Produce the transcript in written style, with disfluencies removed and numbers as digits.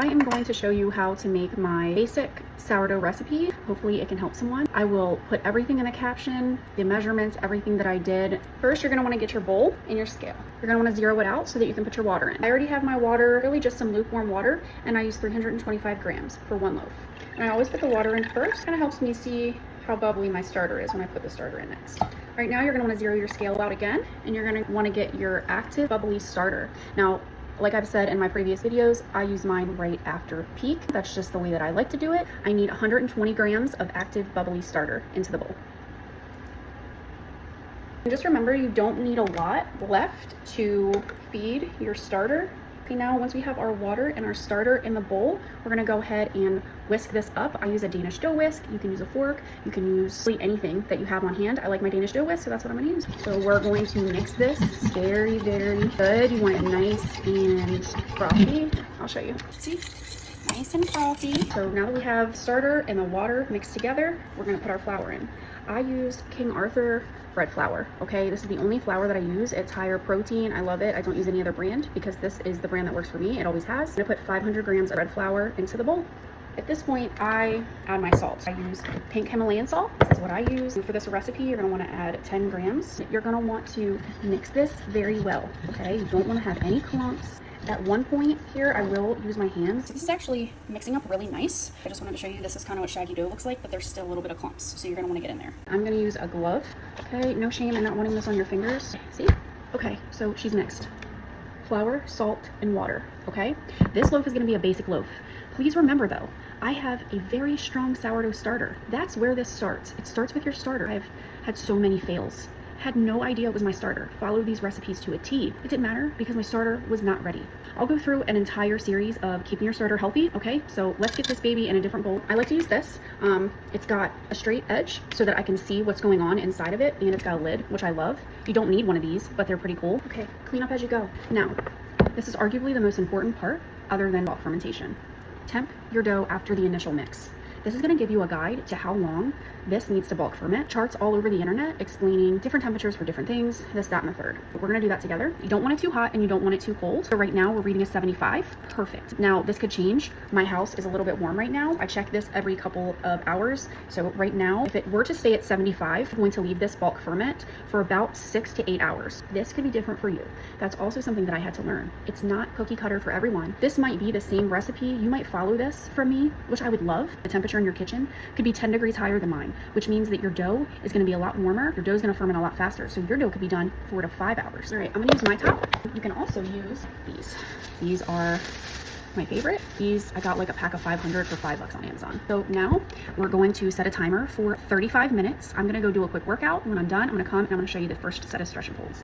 I am going to show you how to make my basic sourdough recipe. Hopefully it can help someone. I will put everything in the caption, the measurements, everything that I did. First, you're gonna wanna get your bowl and your scale. You're gonna wanna zero it out so that you can put your water in. I already have my water, really just some lukewarm water, and I use 325 grams for 1 loaf. And I always put the water in first. Kind of helps me see how bubbly my starter is when I put the starter in next. Right now, you're gonna wanna zero your scale out again, and you're gonna wanna get your active bubbly starter. Now, like I've said in my previous videos, I use mine right after peak. That's just the way that I like to do it. I need 120 grams of active bubbly starter into the bowl. And just remember, you don't need a lot left to feed your starter. Okay, now once we have our water and our starter in the bowl, we're gonna go ahead and whisk this up. I use a Danish dough whisk. You can use a fork. You can use anything that you have on hand. I like my Danish dough whisk, so that's what I'm gonna use. So we're going to mix this very, very good. You want it nice and frothy. I'll show you. See? Nice and frothy. So now that we have starter and the water mixed together, we're gonna put our flour in. I used King Arthur bread flour, okay? This is the only flour that I use. It's higher protein. I love it. I don't use any other brand because this is the brand that works for me. It always has. I'm gonna put 500 grams of bread flour into the bowl. At this point, I add my salt. I use pink Himalayan salt. This is what I use. And for this recipe, you're gonna wanna add 10 grams. You're gonna want to mix this very well, okay? You don't wanna have any clumps. At one point here, I will use my hands. This is actually mixing up really nice. I just wanted to show you this is kind of what shaggy dough looks like, but there's still a little bit of clumps, so you're gonna wanna get in there. I'm gonna use a glove, okay? No shame in not wanting this on your fingers. See? Okay, so she's mixed. Flour, salt, and water, okay? This loaf is gonna be a basic loaf. Please remember though, I have a very strong sourdough starter. That's where this starts. It starts with your starter. I've had so many fails. Had no idea it was my starter. Followed these recipes to a T. It didn't matter because my starter was not ready. I'll go through an entire series of keeping your starter healthy, okay? So let's get this baby in a different bowl. I like to use this. It's got a straight edge so that I can see what's going on inside of it, and it's got a lid, which I love. You don't need one of these, but they're pretty cool. Okay, clean up as you go. Now, this is arguably the most important part other than bulk fermentation. Temp your dough after the initial mix. This is going to give you a guide to how long this needs to bulk ferment. Charts all over the internet explaining different temperatures for different things, this, that, and the third. But we're going to do that together. You don't want it too hot and you don't want it too cold. So right now we're reading a 75. Perfect. Now this could change. My house is a little bit warm right now. I check this every couple of hours. So right now, if it were to stay at 75, I'm going to leave this bulk ferment for about 6 to 8 hours. This could be different for you. That's also something that I had to learn. It's not cookie cutter for everyone. This might be the same recipe. You might follow this from me, which I would love. The temperature in your kitchen could be 10 degrees higher than mine, which means that your dough is going to be a lot warmer. Your dough is going to ferment a lot faster. So your dough could be done 4 to 5 hours. All right, I'm going to use my top. You can also use these. These are my favorite. These, I got like a pack of 500 for $5 on Amazon. So now we're going to set a timer for 35 minutes. I'm going to go do a quick workout. When I'm done, I'm going to come and I'm going to show you the first set of stretch and pulls.